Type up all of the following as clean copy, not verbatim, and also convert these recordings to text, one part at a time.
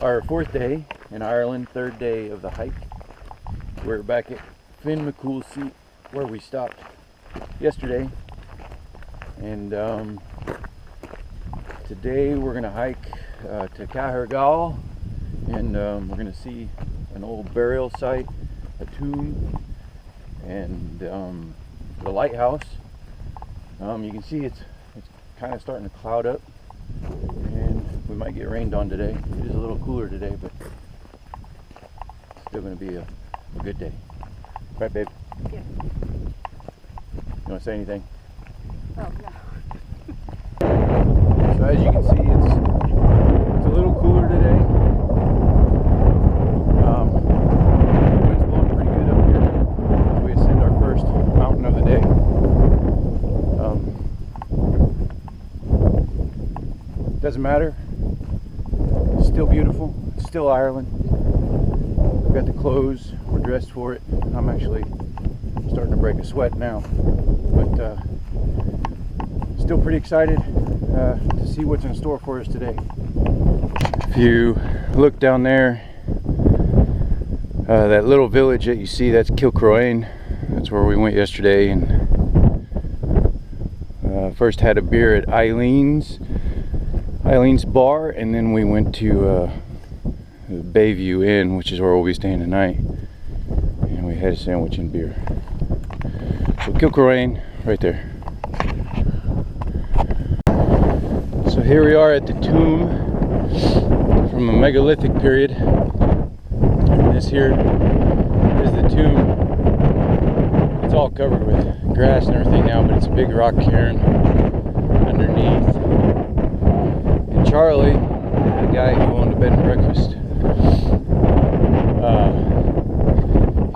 our fourth day in Ireland, third day of the hike. We're back at Finn McCoolsey where we stopped yesterday, and today we're gonna hike to Cahergal, and we're gonna see an old burial site, a tomb, and the lighthouse. You can see it's kind of starting to cloud up, and we might get rained on today. It is a little cooler today, but it's still going to be a good day. Right, babe? Yeah. You want to say anything? Oh, no. So as you can see, it's a little cooler today. Wind's blowing pretty good up here as we ascend our first mountain of the day. Doesn't matter. It's still beautiful. It's still Ireland. We've got the clothes. We're dressed for it. I'm actually starting to break a sweat now, but still pretty excited to see what's in store for us today. If you look down there, that little village that you see, that's Kilcroane. That's where we went yesterday, and first had a beer at Eileen's bar, and then we went to the Bayview Inn, which is where we'll be staying tonight, and we had a sandwich and beer. So Kilcroane right there. So here we are at the tomb from the megalithic period, and this here is the tomb. It's all covered with grass and everything now, but it's a big rock cairn underneath. And Charlie, the guy who owned a bed and breakfast,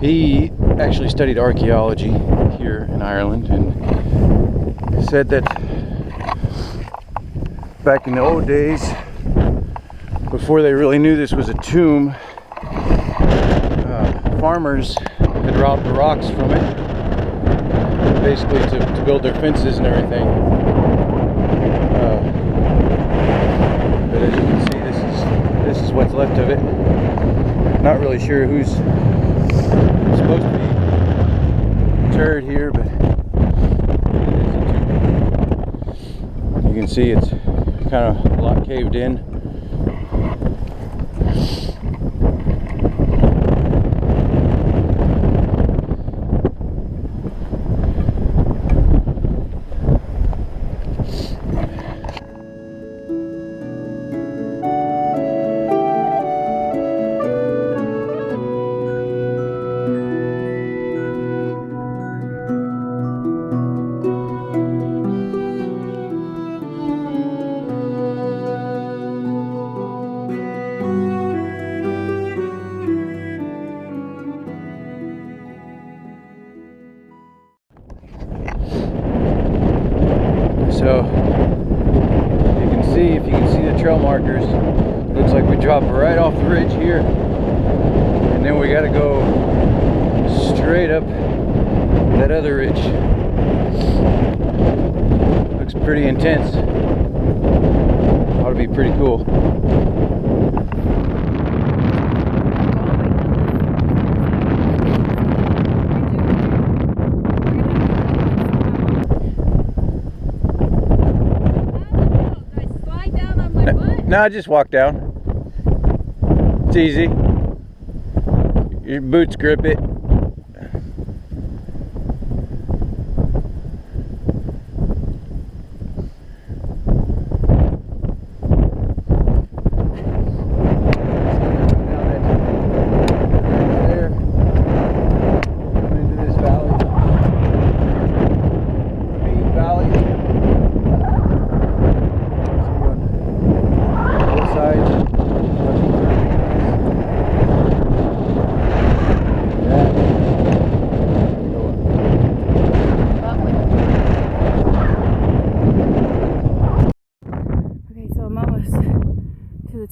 he actually studied archaeology here in Ireland, and said that back in the old days, before they really knew this was a tomb, farmers had robbed the rocks from it, basically to build their fences and everything. But as you can see, this is what's left of it. Not really sure who's supposed to be interred here, but you can see it's kind of a lot caved in. So you can see, if you can see the trail markers, it looks like we dropped right off the ridge here, and then we got to go straight up that other ridge. Looks pretty intense. Ought to be pretty cool. No, just walk down. It's easy. Your boots grip it.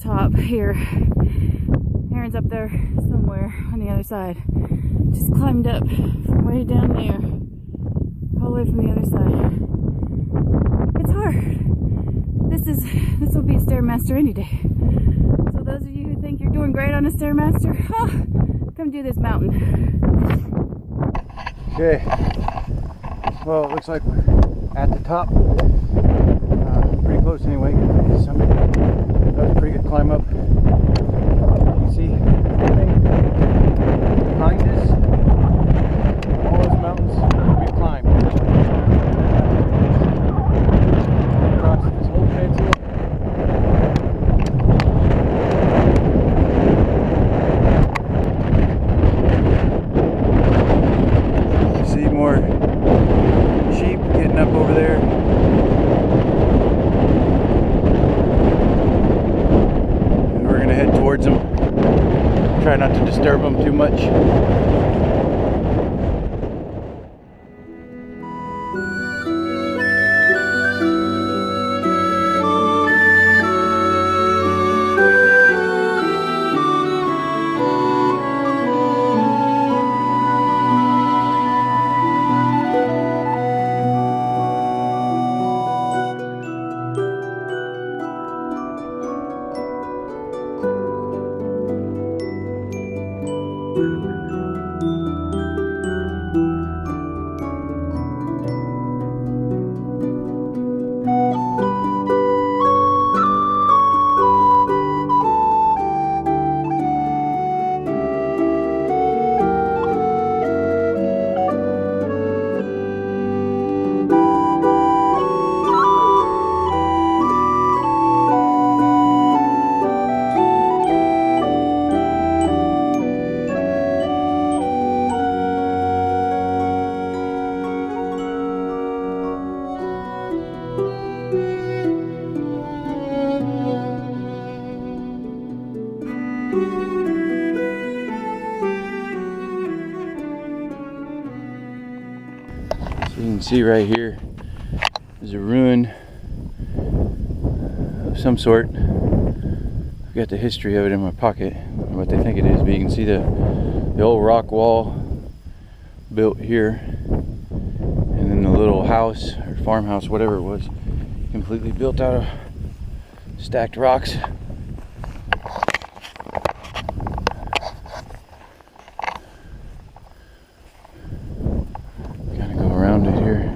Top here. Aaron's up there somewhere on the other side. Just climbed up from way down there, all the way from the other side. It's hard. This will be a Stairmaster any day. So those of you who think you're doing great on a Stairmaster, come do this mountain. Okay. Well, it looks like we're at the top. Pretty close anyway. Summit. That was a pretty good climb up. You can see everything behind us. All those mountains we've climbed. Across this whole peninsula. You see more sheep getting up over there. And we're gonna head towards them. Try not to disturb them too much. So you can see right here is a ruin of some sort. I've got the history of it in my pocket, what they think it is, but you can see the old rock wall built here, and then the little house or farmhouse, whatever it was, completely built out of stacked rocks. Kind of go around it here.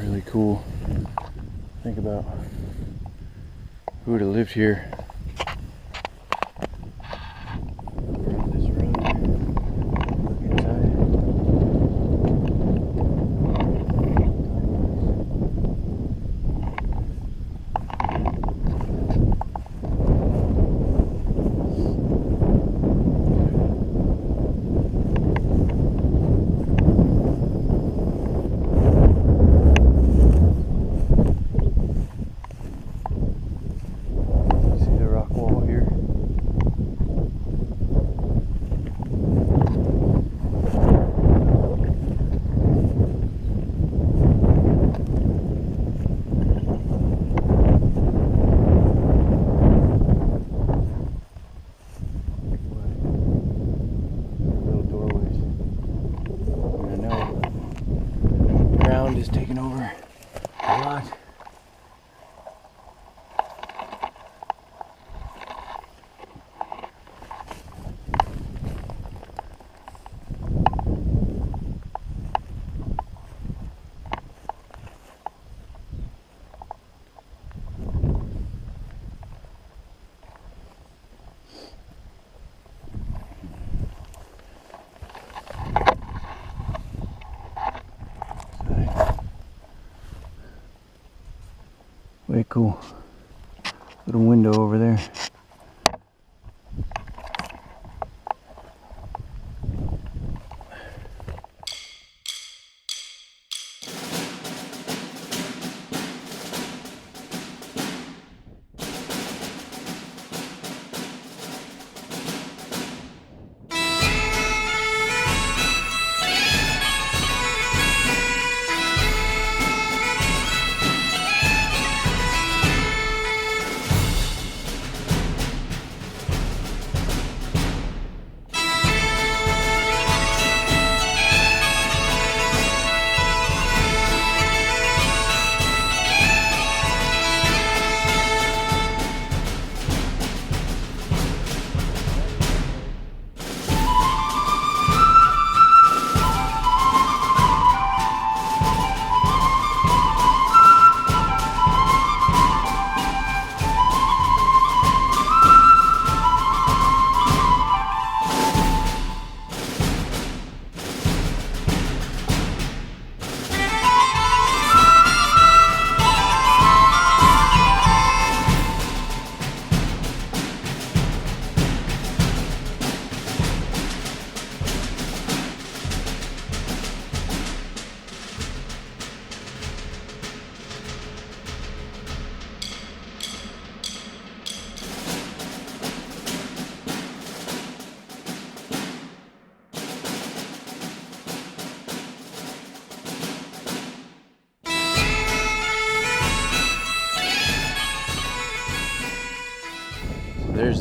Really cool. Think about who would have lived here. Around this road. Look inside. See the rock wall here? Little doorways. I know the ground is taking over a lot. Way cool. Little window over there.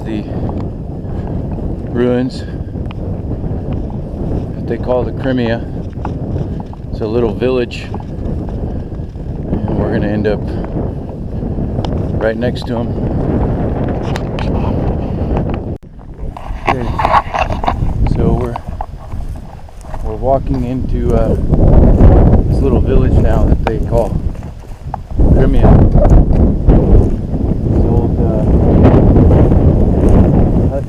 the ruins that they call the Crimea. It's a little village, and we're gonna end up right next to them. Okay, so we're walking into this little village now that they call Crimea. These old huts.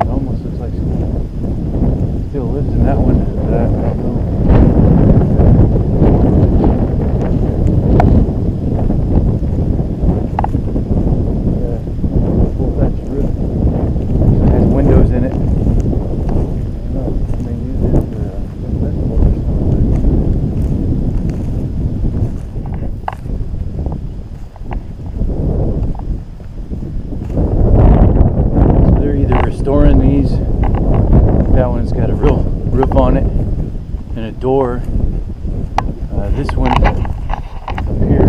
It almost looks like someone still lives in that one. But I don't know. Full thatch roof. It has windows in it. I don't know. They use it for some festivals or something. So they're either restoring these. That one's got a real roof on it and a door. This one up here.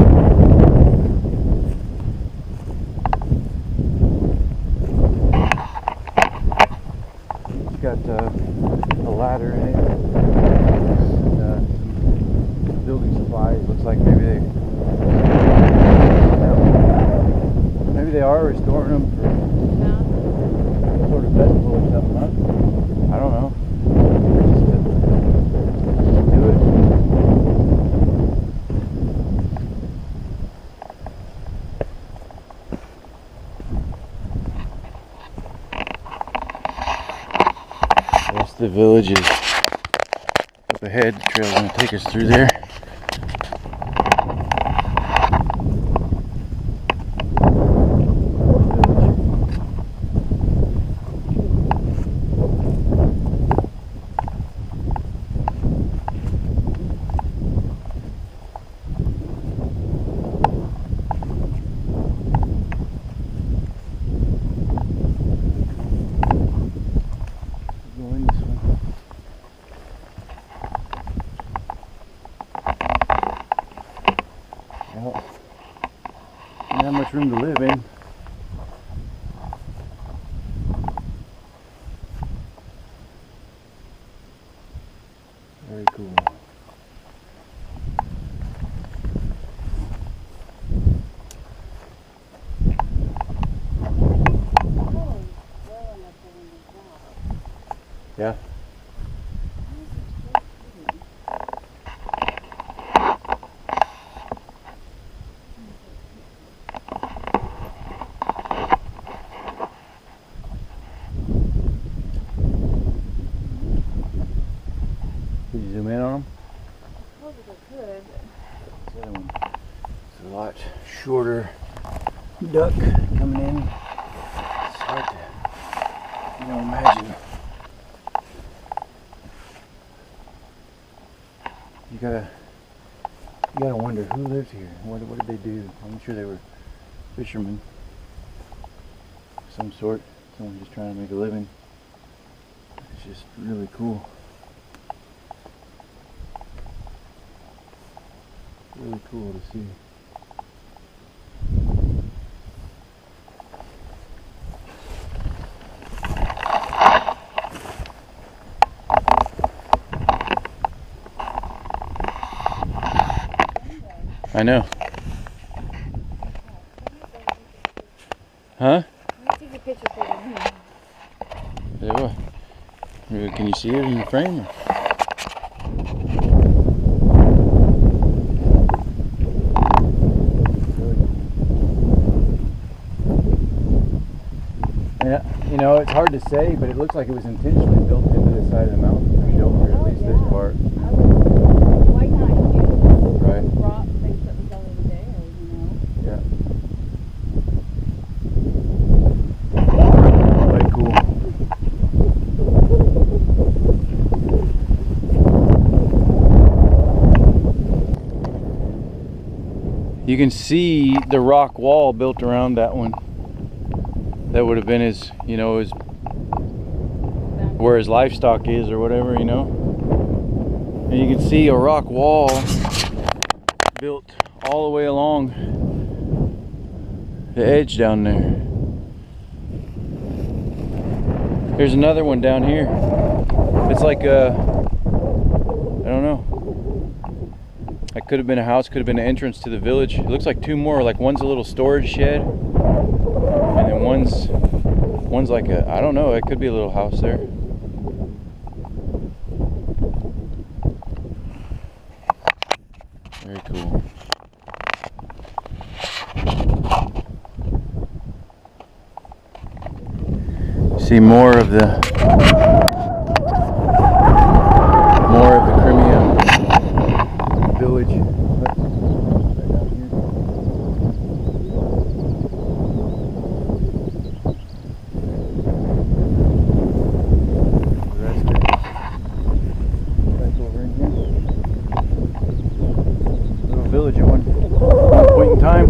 It's got a ladder in it. Some building supplies. Looks like maybe they are restoring them for some sort of festival or something, huh? I don't know. Just do it. That's the villages up ahead. The trail's gonna take us through there. Go in this one. Well, not that much room to live in. Very cool. Yeah. Could you zoom in on them? Probably could. The other one. It's a lot shorter duck coming in. It's hard to, imagine. You gotta wonder who lives here. What did they do? I'm sure they were fishermen of some sort. Someone just trying to make a living. It's just really cool. Really cool to see. I know. Huh? Let me take a picture for you. Yeah, well, can you see it in the frame? Yeah, it's hard to say, but it looks like it was intentionally built into the side of the mountain for shelter, at least this part. Why not use Right. rock things that was already there, Yeah. Quite cool. You can see the rock wall built around that one. That would have been his, where his livestock is or whatever, And you can see a rock wall built all the way along the edge down there. There's another one down here. It's like a, I don't know. That could have been a house, could have been an entrance to the village. It looks like two more, like one's a little storage shed. And then one's like a, I don't know, it could be a little house there. Very cool. See more of the Crimea village. Right down here. The rest of it. Right over in here. Little village at one point in time.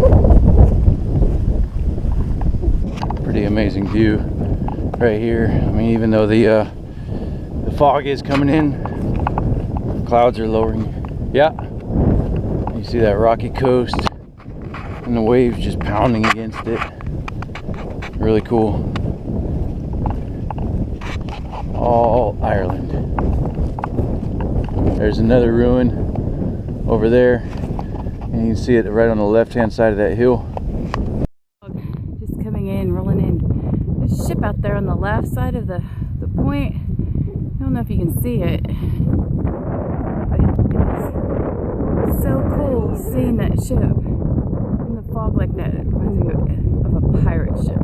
Pretty amazing view right here. I mean, even though the fog is coming in, clouds are lowering. Yeah, you see that rocky coast and the waves just pounding against it. Really cool. All Ireland. There's another ruin over there, and you can see it right on the left hand side of that hill. Just coming in, rolling in. There's a ship out there on the left side of the point. I don't know if you can see it, but it's so cool seeing that ship in the fog like that. It reminds me of a pirate ship.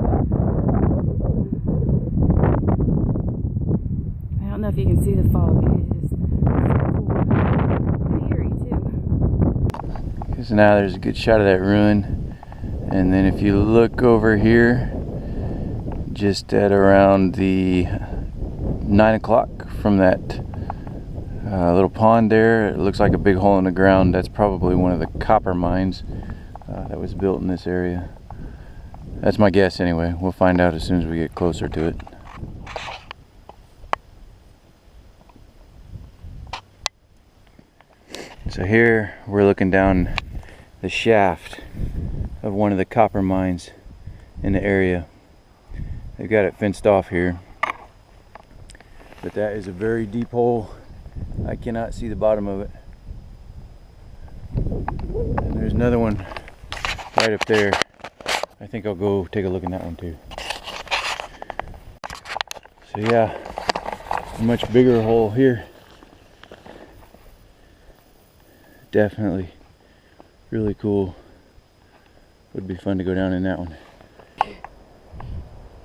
I don't know if you can see the fog. It is so cool. Pretty eerie too. So now there's a good shot of that ruin, and then if you look over here, just at around the 9 o'clock from that little pond there, it looks like a big hole in the ground. That's probably one of the copper mines that was built in this area. That's my guess anyway. We'll find out as soon as we get closer to it. So here we're looking down the shaft of one of the copper mines in the area. They've got it fenced off here, but that is a very deep hole. I cannot see the bottom of it. And there's another one right up there. I think I'll go take a look in that one too. So yeah, a much bigger hole here. Definitely really cool. Would be fun to go down in that one.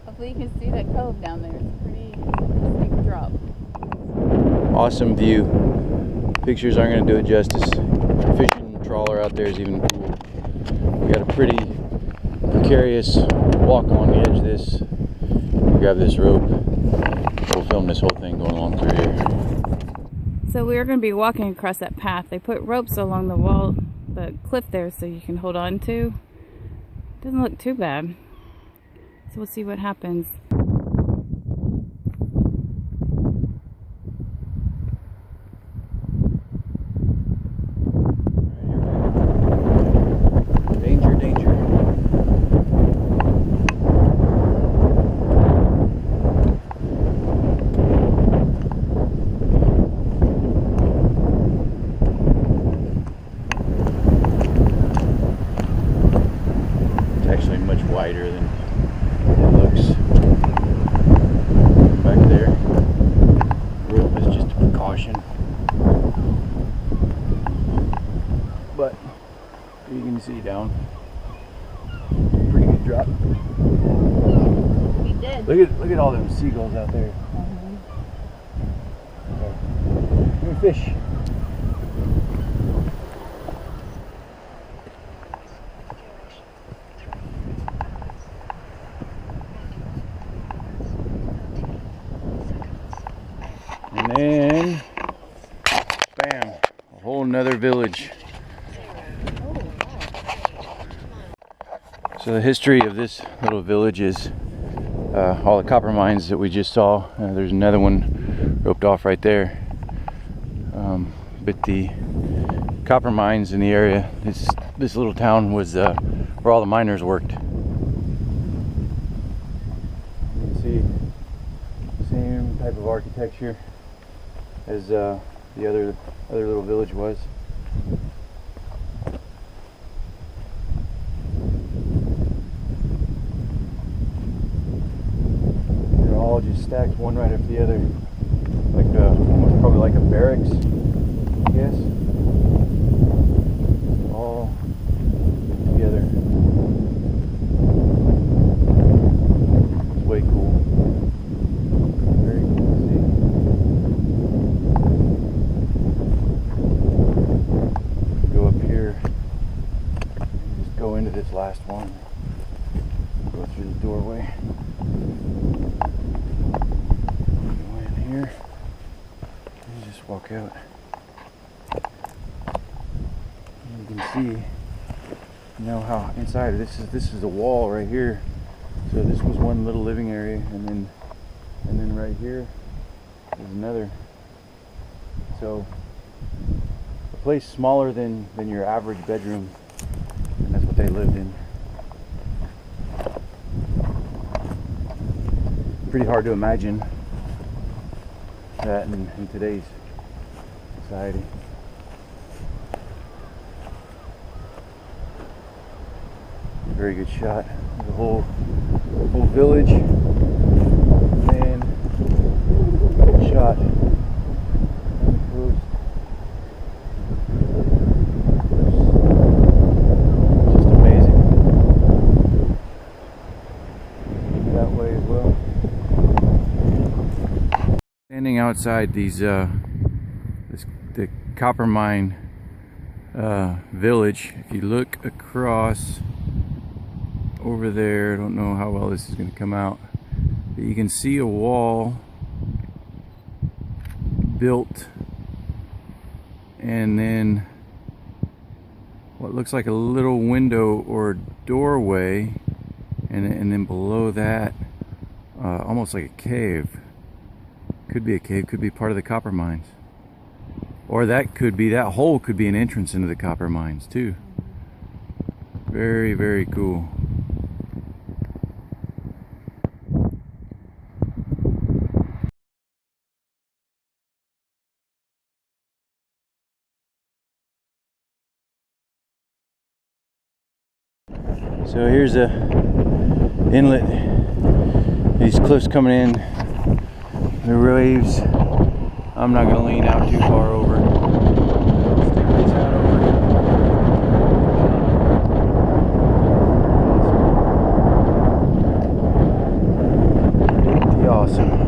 Hopefully you can see that cove down there. It's a pretty steep drop. Awesome view. Pictures aren't going to do it justice. Fishing trawler out there is even cool. We got a pretty precarious walk along the edge of this. Grab this rope. We'll film this whole thing going along through here. So we're going to be walking across that path. They put ropes along the wall, the cliff there, so you can hold on to. Doesn't look too bad. So we'll see what happens. Danger, danger. It's actually much wider than it looks back there. Rope is just a precaution, but you can see down. Pretty good drop. We did. Look at all them seagulls out there. Give me a fish. And then, bam, a whole nother village. So the history of this little village is all the copper mines that we just saw. There's another one roped off right there. at the copper mines in the area. This little town was where all the miners worked. You can see the same type of architecture as the other little village was. They're all just stacked one right after the other, like almost probably like a barracks, I guess. All together. It's way cool. Very cool to see. Go up here and just go into this last one. Go through the doorway. Go in here and just walk out. You can see how inside this is a wall right here. So this was one little living area, and then right here is another. So a place smaller than your average bedroom, and that's what they lived in. Pretty hard to imagine that in today's society. Very good shot of the whole village, and shot on the coast. Just amazing. That way as well. Standing outside the copper mine village, if you look across over there, I don't know how well this is going to come out, but you can see a wall built, and then what looks like a little window or doorway, and then below that almost like a cave. Could be a cave, could be part of the copper mines, or that hole could be an entrance into the copper mines too. Very, very cool. So here's a inlet. These cliffs coming in, the waves. I'm not gonna lean out too far over. Stick this out over. Pretty awesome.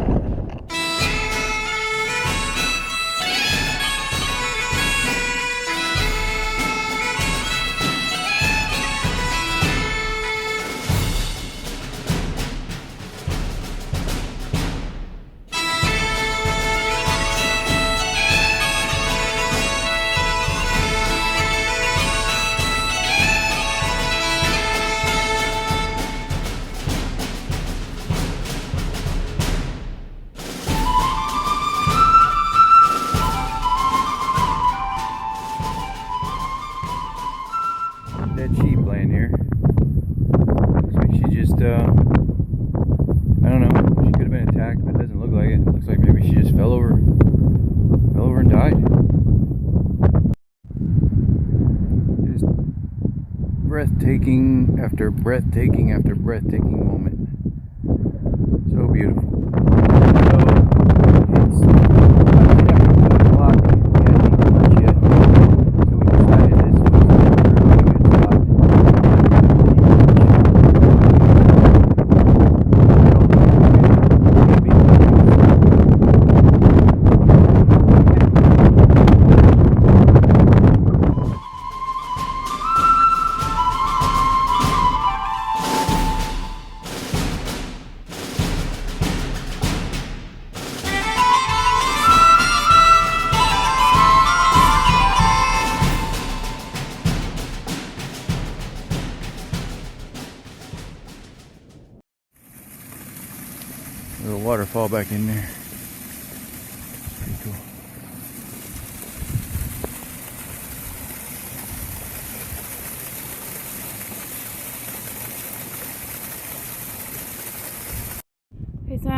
Dead sheep laying here. Looks like she just, I don't know, she could have been attacked, but it doesn't look like it. It looks like maybe she just fell over and died. Just breathtaking after breathtaking after breathtaking moment. So beautiful. So, it's a little waterfall back in there. Pretty cool.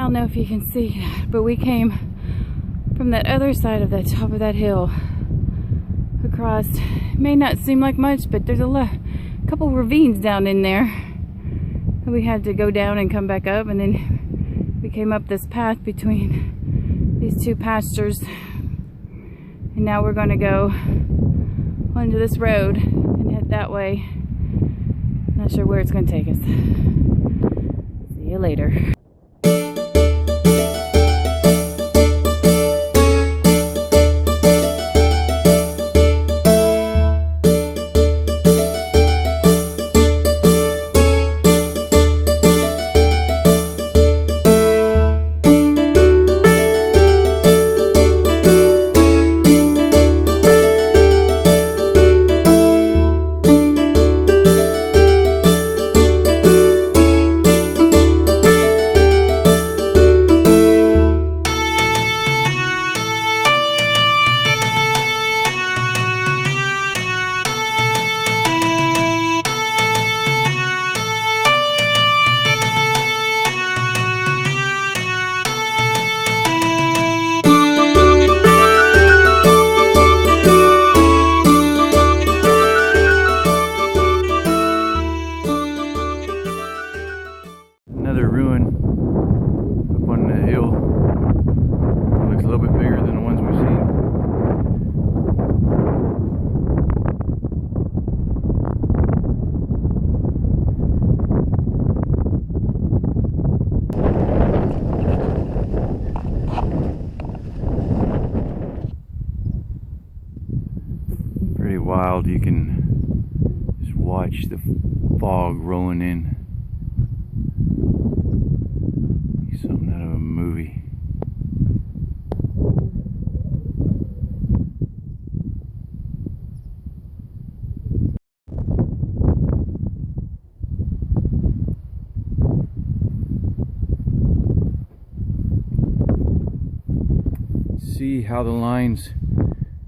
don't know if you can see that, but we came from that other side of that top of that hill across. It may not seem like much, but there's a couple ravines down in there. And we had to go down and come back up, and then we came up this path between these two pastures. And now we're gonna go onto this road and head that way. Not sure where it's gonna take us. See you later. Another ruin up on the hill. It looks a little bit bigger than the ones we've seen. Pretty wild. You can just watch the fog rolling in. Something out of a movie. See how the lines,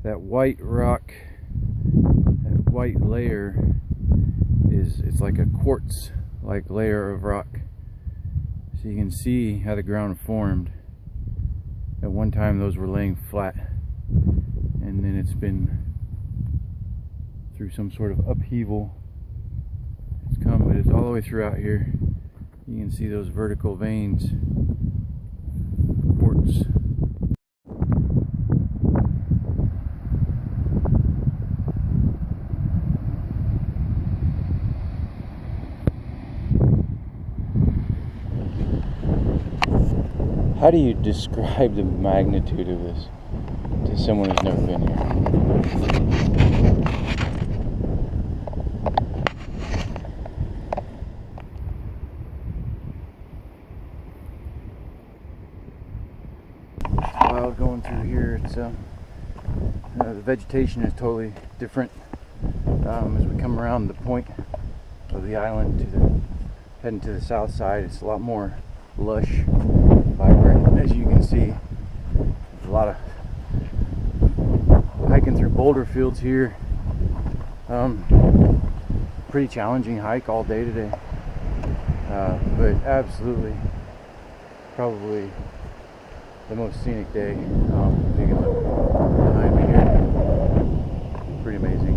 that white rock, that white layer it's like a quartz like layer of rock. So you can see how the ground formed. At one time those were laying flat, and then it's been through some sort of upheaval. It's come, but it's all the way throughout here. You can see those vertical veins, quartz. How do you describe the magnitude of this to someone who's never been here? It's wild going through here. It's the vegetation is totally different as we come around the point of the island heading to the south side. It's a lot more lush, vibrant. As you can see, there's a lot of hiking through boulder fields here. Pretty challenging hike all day today, but absolutely probably the most scenic day. If you can look behind me here, pretty amazing.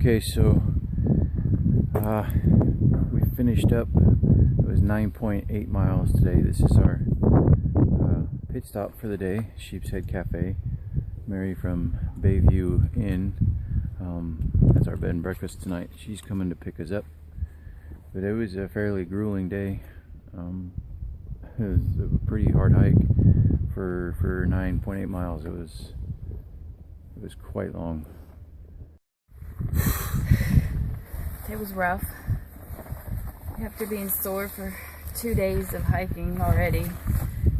Okay, so we finished up. It was 9.8 miles today. This is our pit stop for the day, Sheep's Head Cafe. Mary from Bayview Inn, that's our bed and breakfast tonight. She's coming to pick us up. But it was a fairly grueling day. It was a pretty hard hike for 9.8 miles. It was quite long. It was rough. After being sore for 2 days of hiking already,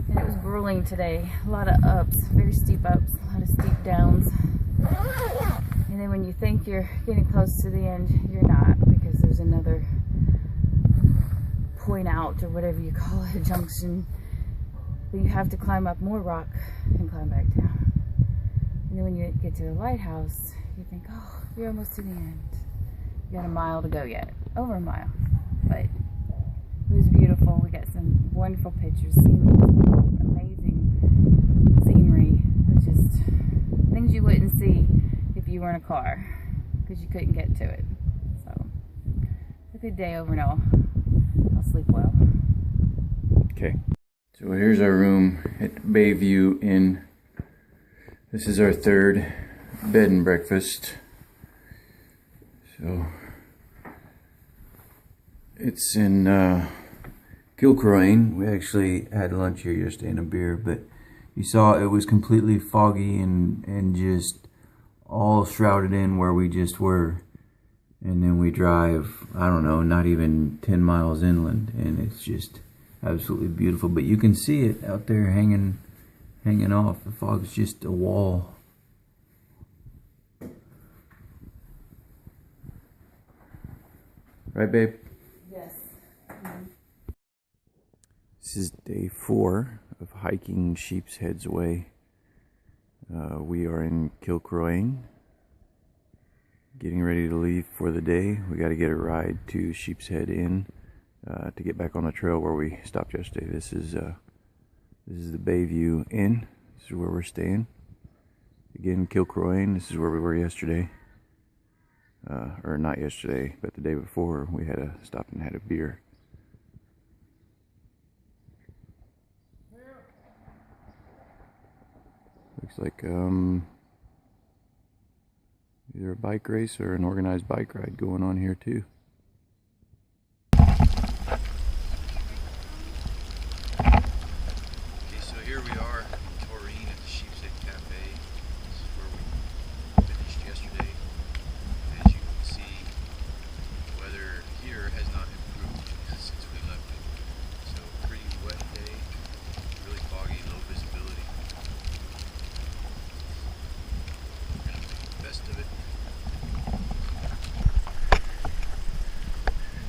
and it was grueling today. A lot of ups, very steep ups, a lot of steep downs. And then when you think you're getting close to the end, you're not, because there's another point out, or whatever you call it, a junction. But you have to climb up more rock and climb back down. And then when you get to the lighthouse, you think, oh, you're almost to the end. You got a mile to go yet. Over a mile. But it was beautiful. We got some wonderful pictures, amazing scenery. Just things you wouldn't see if you were in a car, because you couldn't get to it. So it's a good day over and all. I'll sleep well. Okay, so here's our room at Bayview Inn. This is our third bed and breakfast. So it's in Kilcroyne. We actually had lunch here yesterday and a beer, but you saw it was completely foggy and just all shrouded in where we just were. And then we drive, I don't know, not even 10 miles inland, and it's just absolutely beautiful. But you can see it out there hanging off. The fog's just a wall. Right, babe? Yes. This is day 4 of hiking Sheep's Head's Way. We are in Kilcroyne, getting ready to leave for the day. We got to get a ride to Sheep's Head Inn to get back on the trail where we stopped yesterday. This is the Bayview Inn. This is where we're staying. Again, Kilcroyne. This is where we were yesterday. Or not yesterday, but the day before. We had to stop and had a beer. Looks like either a bike race or an organized bike ride going on here too. Okay, so here we are in Taurine at the Sheep's Head Cafe. This is where we finished yesterday. As you can see, the weather here has not improved since we left it. So pretty wet day, really foggy, low visibility. We're gonna make the best of it.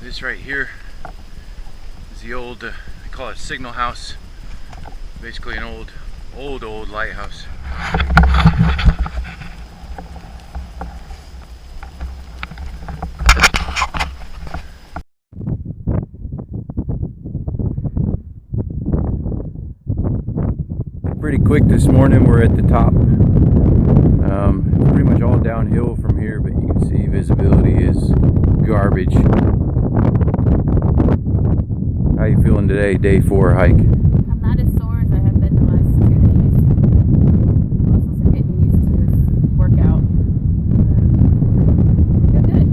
This right here is the old, they call it Signal House. Basically an old lighthouse. Pretty quick this morning. We're at the top. Pretty much all downhill from here, but you can see visibility is garbage. How you feeling today, day 4 hike? I'm not as sore as I have been the last 2 days. Muscles are getting used to this workout. Feel good.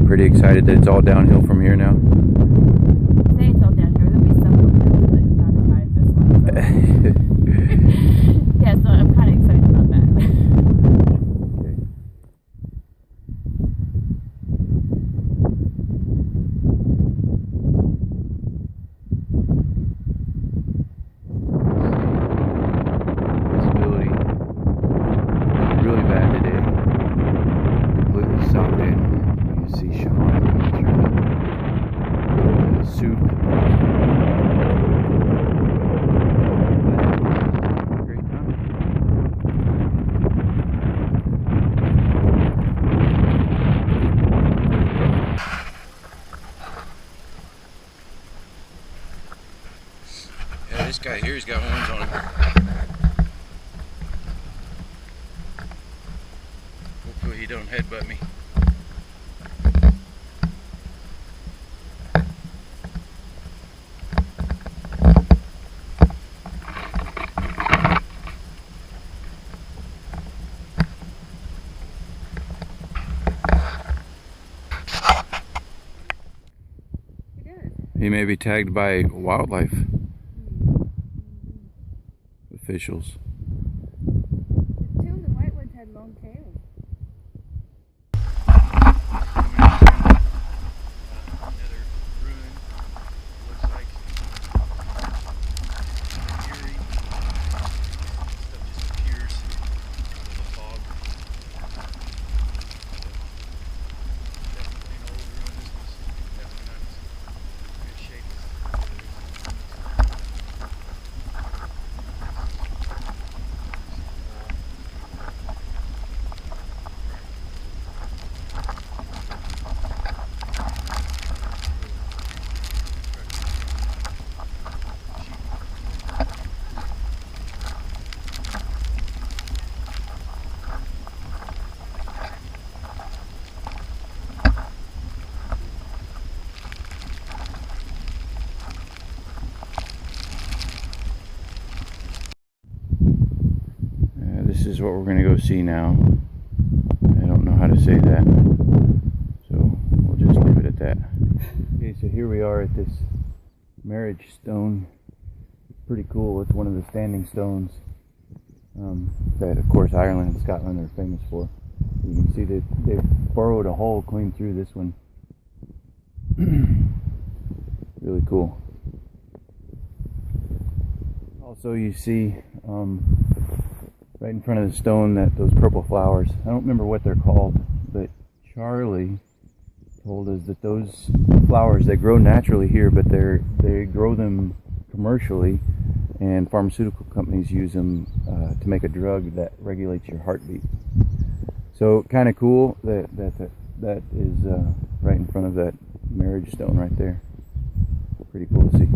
Pretty excited that it's all downhill from here now. Say it's all down here. There'll be some hills, but not as high as this one. So. Yeah, so I'm kind of excited about that. Visibility really bad today. Completely socked in. You can see Sean coming through the soup. Great time. Yeah, this guy here, he's got horns on him. Hopefully he don't headbutt me. may be tagged by wildlife officials. Two of the white ones had long tails. Another ruin. Looks like eerie. Stuff just appears with the fog. Definitely an old ruin. This was definitely not as good shape as the others. This is what we're going to go see now. I don't know how to say that, so we'll just leave it at that. Okay, so here we are at this marriage stone. It's pretty cool. It's one of the standing stones that, of course, Ireland and Scotland are famous for. You can see that they've burrowed a hole clean through this one. Really cool. Also, you see right in front of the stone that those purple flowers. I don't remember what they're called, but Charlie told us that those flowers, they grow naturally here, but they grow them commercially, and pharmaceutical companies use them to make a drug that regulates your heartbeat. So kind of cool that is right in front of that marriage stone right there. Pretty cool to see.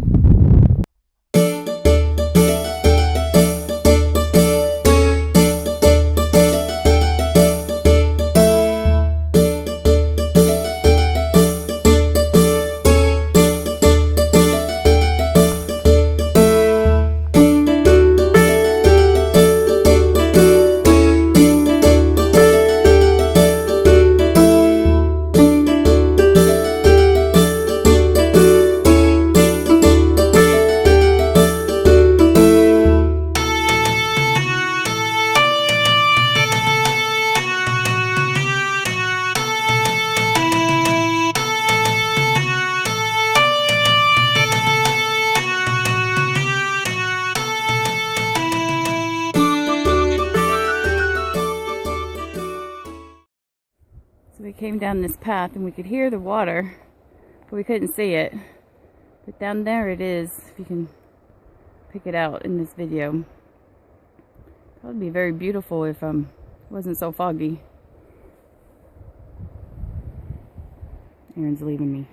So we came down this path and we could hear the water, but we couldn't see it. But down there it is, if you can pick it out in this video. That would be very beautiful if it wasn't so foggy. Aaron's leaving me.